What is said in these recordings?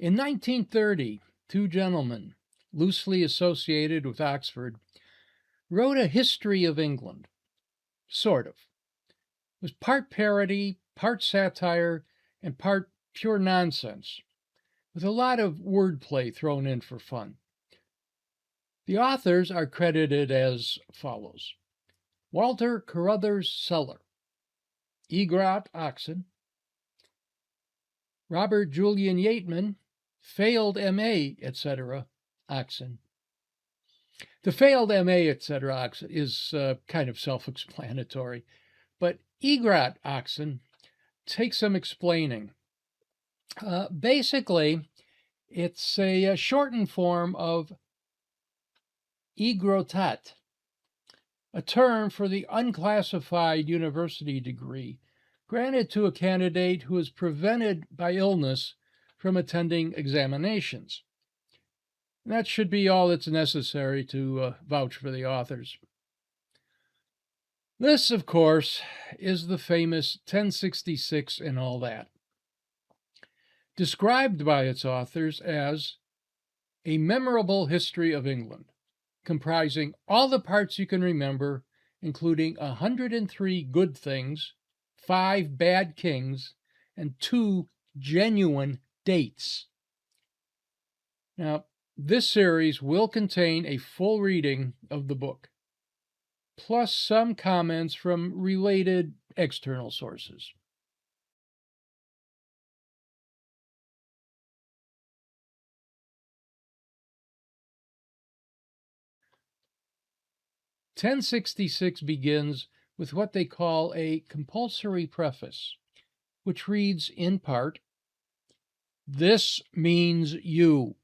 In 1930, two gentlemen, loosely associated with Oxford, wrote a history of England. Sort of. It was part parody, part satire, and part pure nonsense, with a lot of wordplay thrown in for fun. The authors are credited as follows: Walter Carruthers Seller, Egrat Oxon, Robert Julian Yateman, failed M.A., etc., Oxon. The failed M.A., etc., Oxon is kind of self-explanatory, but Egrat Oxon takes some explaining. Basically, it's a shortened form of egrotat, a term for the unclassified university degree granted to a candidate who is prevented by illness from attending examinations. And that should be all that's necessary to vouch for the authors. This, of course, is the famous 1066 and all that, described by its authors as a memorable history of England, comprising all the parts you can remember, including 103 good things, 5 bad kings, and 2 genuine dates. Now, this series will contain a full reading of the book, plus some comments from related external sources. "1066 begins with what they call a compulsory preface, which reads in part, "This means you."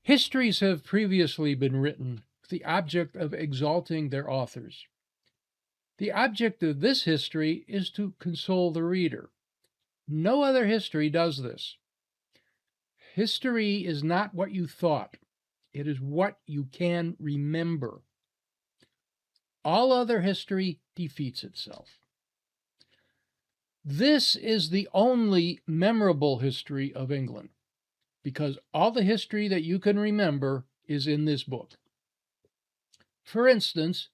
Histories have previously been written with the object of exalting their authors. The object of this history is to console the reader. No other history does this. History is not what you thought. It is what you can remember. All other history defeats itself. This is the only memorable history of England, because all the history that you can remember is in this book. For instance,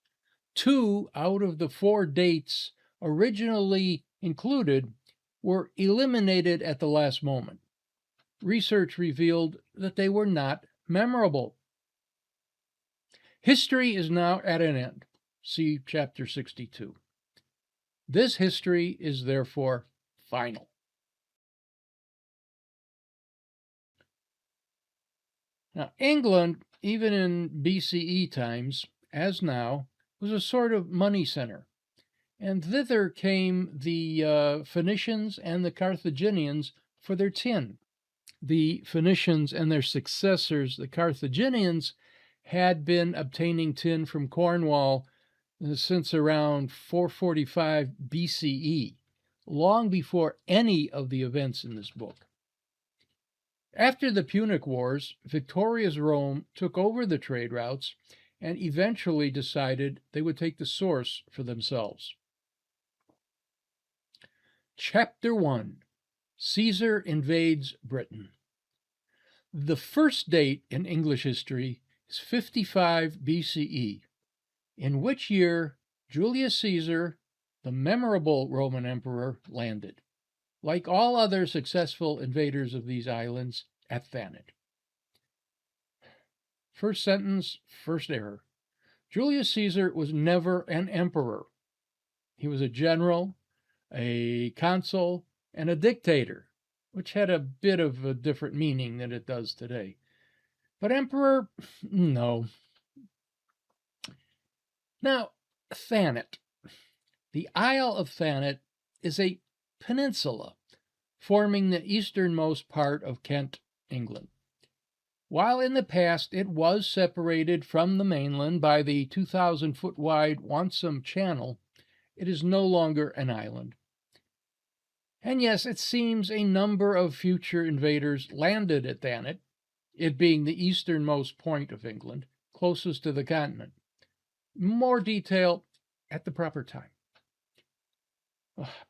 2 out of the 4 dates originally included were eliminated at the last moment. Research revealed that they were not memorable. History is now at an end. See chapter 62. This history is therefore final. Now, England, even in BCE times, as now, was a sort of money center, and thither came the Phoenicians and the Carthaginians for their tin. The Phoenicians and their successors, the Carthaginians, had been obtaining tin from Cornwall since around 445 BCE, long before any of the events in this book. After the Punic Wars, victorious Rome took over the trade routes and eventually decided they would take the source for themselves. Chapter 1: Caesar invades Britain. The first date in English history is 55 BCE, in which year Julius Caesar, the memorable Roman emperor, landed, like all other successful invaders of these islands, at Thanet. First sentence, first error. Julius Caesar was never an emperor. He was a general, a consul, and a dictator, which had a bit of a different meaning than it does today. But emperor, no. Now, Thanet. The Isle of Thanet is a peninsula forming the easternmost part of Kent, England. While in the past it was separated from the mainland by the 2,000-foot wide Wonsum Channel, it is no longer an island. And yes, it seems a number of future invaders landed at Thanet, it being the easternmost point of England, closest to the continent. More detail at the proper time.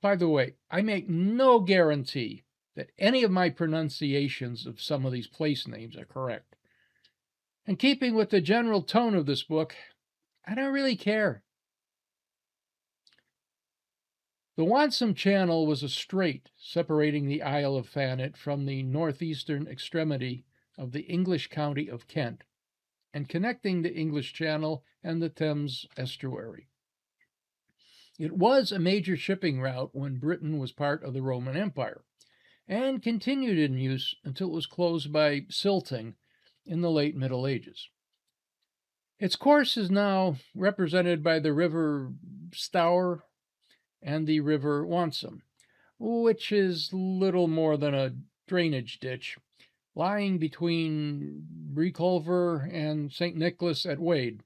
By the way, I make no guarantee that any of my pronunciations of some of these place names are correct. In keeping with the general tone of this book, I don't really care. The Wansum Channel was a strait separating the Isle of Thanet from the northeastern extremity of the English county of Kent, and connecting the English Channel and the Thames estuary. It was a major shipping route when Britain was part of the Roman Empire, and continued in use until it was closed by silting in the late Middle Ages. Its course is now represented by the River Stour and the River Wansum, which is little more than a drainage ditch lying between Breaculver and St. Nicholas at Wade,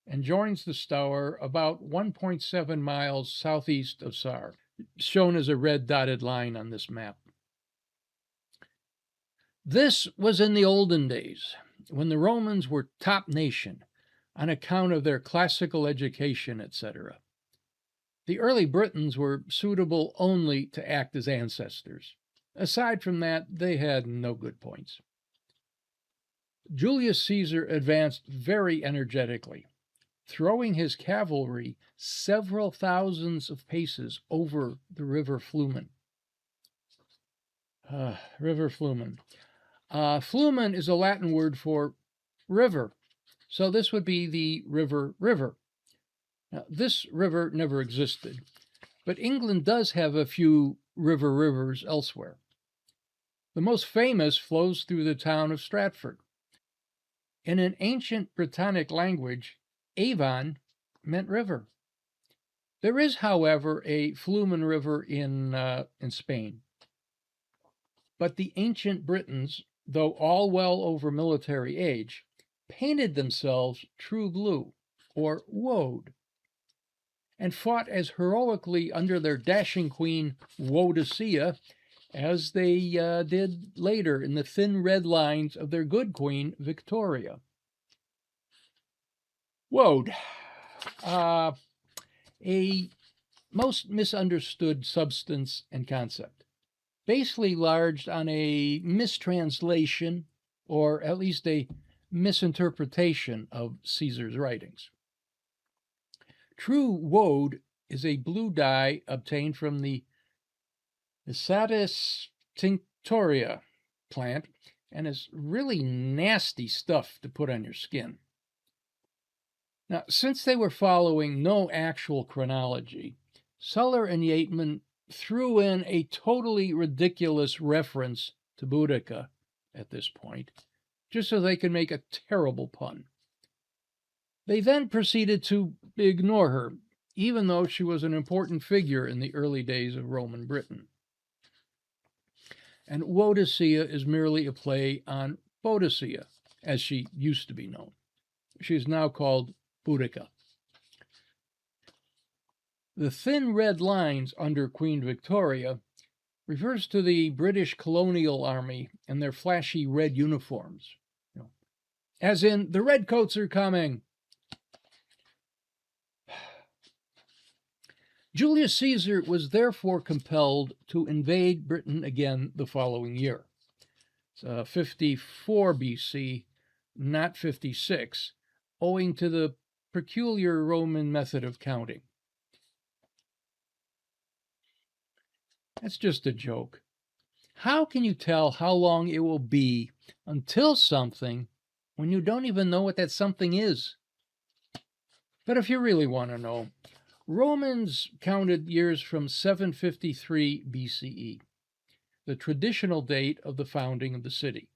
and joins the Stour about 1.7 miles southeast of Sarr, shown as a red dotted line on this map. This was in the olden days, when the Romans were top nation on account of their classical education, etc. The early Britons were suitable only to act as ancestors. Aside from that, they had no good points. Julius Caesar advanced very energetically, throwing his cavalry several thousands of paces over the River Flumen. River Flumen. Flumen is a Latin word for river, so this would be the river. Now, this river never existed, but England does have a few rivers elsewhere. The most famous flows through the town of Stratford. In an ancient Britannic language, Avon meant river. There is, however, a Flumen River in Spain. But the ancient Britons, though all well over military age, painted themselves true blue, or woad, and fought as heroically under their dashing queen Wodicea as they did later in the thin red lines of their good queen Victoria. Woad, a most misunderstood substance and concept, basically larged on a mistranslation, or at least a misinterpretation of Caesar's writings. True woad is a blue dye obtained from the Isatis tinctoria plant and is really nasty stuff to put on your skin. Now, since they were following no actual chronology, Suller and Yateman threw in a totally ridiculous reference to Boudica at this point, just so they could make a terrible pun. They then proceeded to ignore her, even though she was an important figure in the early days of Roman Britain. And Wodicea is merely a play on Boadicea, as she used to be known. She is now called Boudica. The thin red lines under Queen Victoria refers to the British colonial army and their flashy red uniforms. As in, the redcoats are coming. Julius Caesar was therefore compelled to invade Britain again the following year. It's 54 BC, not 56, owing to the peculiar Roman method of counting. That's just a joke. How can you tell how long it will be until something when you don't even know what that something is? But if you really want to know, Romans counted years from 753 BCE, the traditional date of the founding of the city.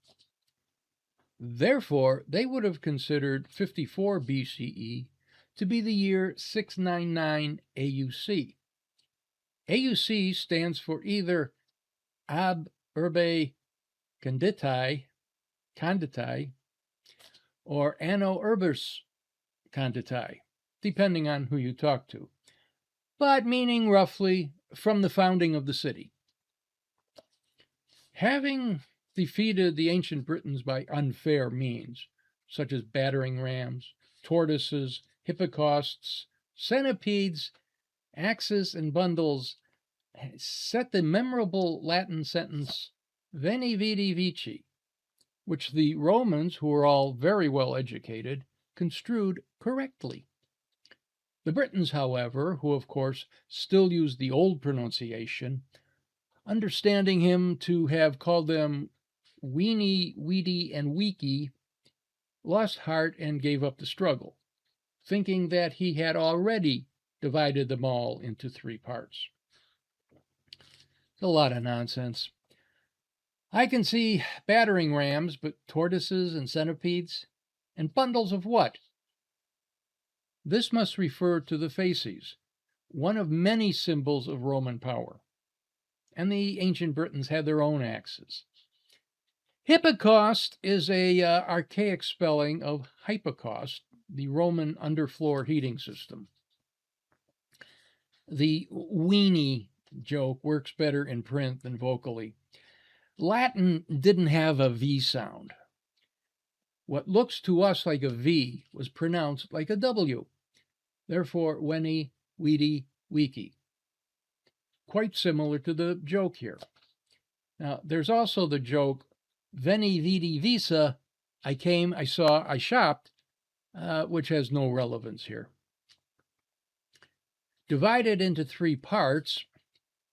Therefore, they would have considered 54 BCE to be the year 699 AUC. AUC stands for either ab urbe conditi, or anno urbis conditi, depending on who you talk to, but meaning roughly from the founding of the city. Having defeated the ancient Britons by unfair means, such as battering rams, tortoises, hippocausts, centipedes, axes, and bundles, set the memorable Latin sentence, Veni Vidi Vici, which the Romans, who were all very well educated, construed correctly. The Britons, however, who of course still used the old pronunciation, understanding him to have called them weenie, weedy, and weaky, lost heart and gave up the struggle, thinking that he had already divided them all into three parts. It's a lot of nonsense. I can see battering rams, but tortoises and centipedes? And bundles of what? This must refer to the fasces, one of many symbols of Roman power. And the ancient Britons had their own axes. Hippocaust is a archaic spelling of hypocaust, the Roman underfloor heating system. The weenie joke works better in print than vocally. Latin didn't have a V sound. What looks to us like a V was pronounced like a W. Therefore, weni, weedy, weaky. Quite similar to the joke here. Now, there's also the joke, Veni Vidi Visa, I came, I saw, I shopped, which has no relevance here. Divided into three parts,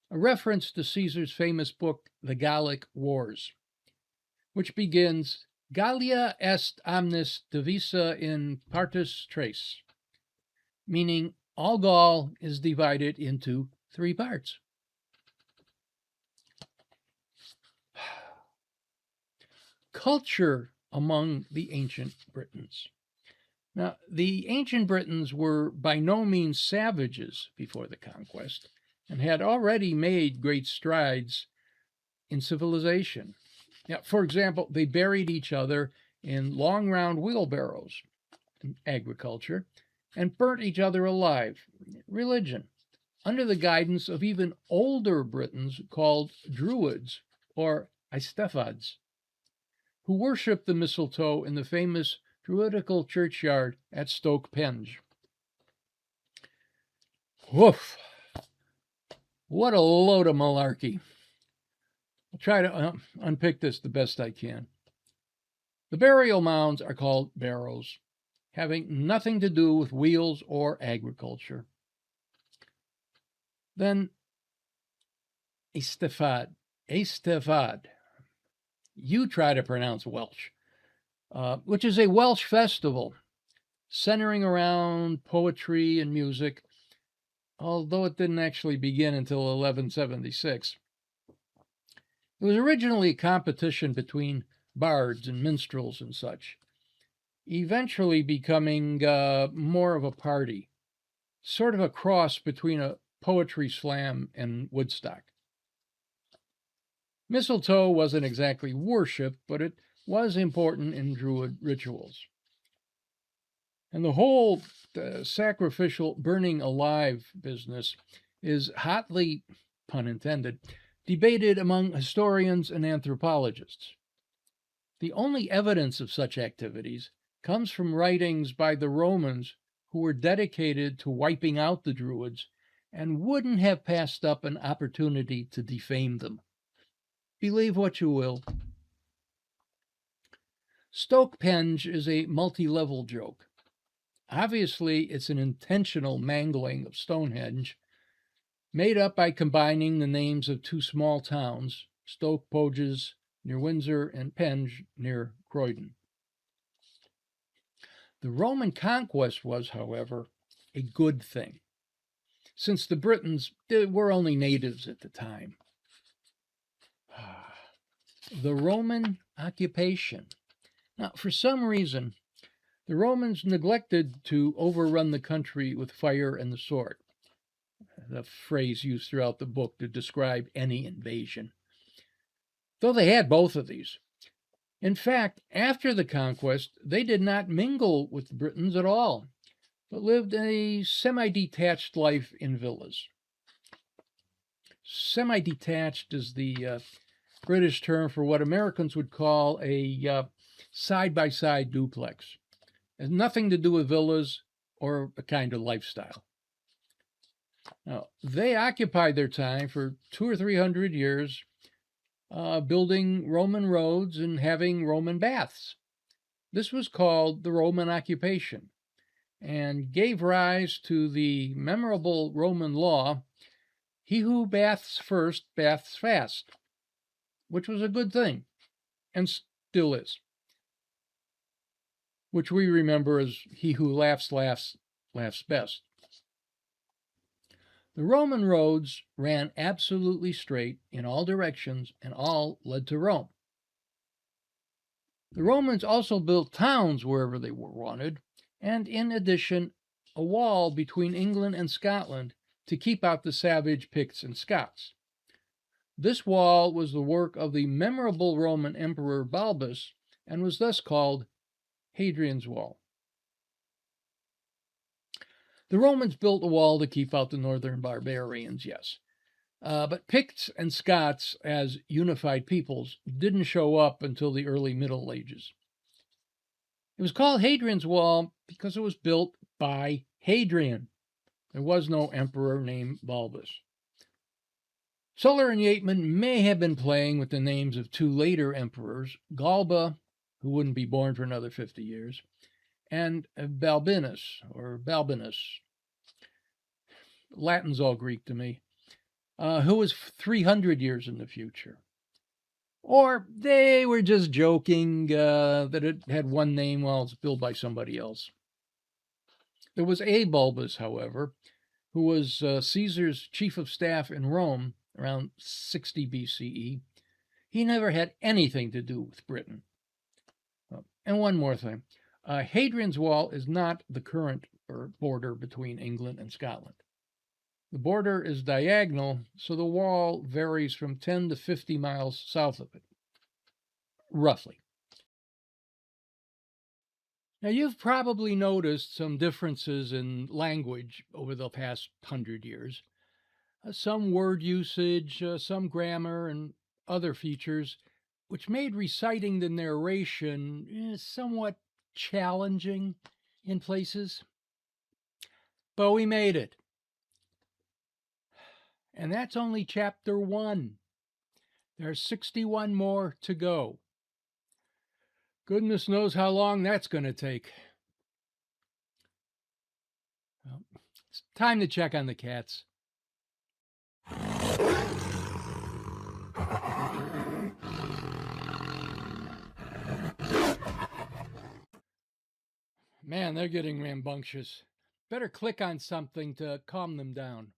a reference to Caesar's famous book, The Gallic Wars, which begins, Gallia est omnis divisa in partes tres, meaning all Gaul is divided into three parts. Culture among the ancient Britons. Now, the ancient Britons were by no means savages before the conquest and had already made great strides in civilization. Now, for example, they buried each other in long round wheelbarrows, agriculture, and burnt each other alive, religion, under the guidance of even older Britons called Druids or Eistefads, who worshipped the mistletoe in the famous Druidical churchyard at Stoke-Penge. Woof! What a load of malarkey. I'll try to unpick this the best I can. The burial mounds are called barrows, having nothing to do with wheels or agriculture. Then, Eisteddfod. You try to pronounce Welsh, which is a Welsh festival centering around poetry and music, although it didn't actually begin until 1176. It was originally a competition between bards and minstrels and such, eventually becoming more of a party, sort of a cross between a poetry slam and Woodstock. Mistletoe wasn't exactly worshipped, but it was important in Druid rituals. And the whole sacrificial burning alive business is hotly, pun intended, debated among historians and anthropologists. The only evidence of such activities comes from writings by the Romans who were dedicated to wiping out the Druids and wouldn't have passed up an opportunity to defame them. Believe what you will. Stoke-Penge is a multi-level joke. Obviously, it's an intentional mangling of Stonehenge, made up by combining the names of two small towns, Stoke-Poges near Windsor and Penge near Croydon. The Roman conquest was, however, a good thing, since the Britons were only natives at the time. The Roman occupation. Now, for some reason, the Romans neglected to overrun the country with fire and the sword, the phrase used throughout the book to describe any invasion, though they had both of these. In fact, after the conquest, they did not mingle with the Britons at all, but lived a semi-detached life in villas. Semi-detached is the British term for what Americans would call a side-by-side duplex. It has nothing to do with villas or a kind of lifestyle. Now, they occupied their time for 200 or 300 years, building Roman roads and having Roman baths. This was called the Roman occupation and gave rise to the memorable Roman law, he who baths first baths fast, which was a good thing and still is, which we remember as he who laughs best. The Roman roads ran absolutely straight in all directions and all led to Rome. The Romans also built towns wherever they were wanted, and in addition, a wall between England and Scotland to keep out the savage Picts and Scots. This wall was the work of the memorable Roman Emperor Balbus and was thus called Hadrian's Wall. The Romans built a wall to keep out the northern barbarians, yes. But Picts and Scots, as unified peoples, didn't show up until the early Middle Ages. It was called Hadrian's Wall because it was built by Hadrian. There was no emperor named Balbus. Suller and Yateman may have been playing with the names of two later emperors, Galba, who wouldn't be born for another 50 years, and Balbinus, or Balbinus. Latin's all Greek to me. Who was 300 years in the future. Or they were just joking that it had one name while it's built by somebody else. There was a Balbus, however, who was Caesar's chief of staff in Rome around 60 BCE. He never had anything to do with Britain. And one more thing. Hadrian's Wall is not the current border between England and Scotland. The border is diagonal, so the wall varies from 10 to 50 miles south of it, roughly. Now, you've probably noticed some differences in language over the past 100 years. Some word usage, some grammar, and other features, which made reciting the narration somewhat challenging in places. But we made it. And that's only chapter 1. There's 61 more to go. Goodness knows how long that's going to take. Well, it's time to check on the cats. Man, they're getting rambunctious. Better click on something to calm them down.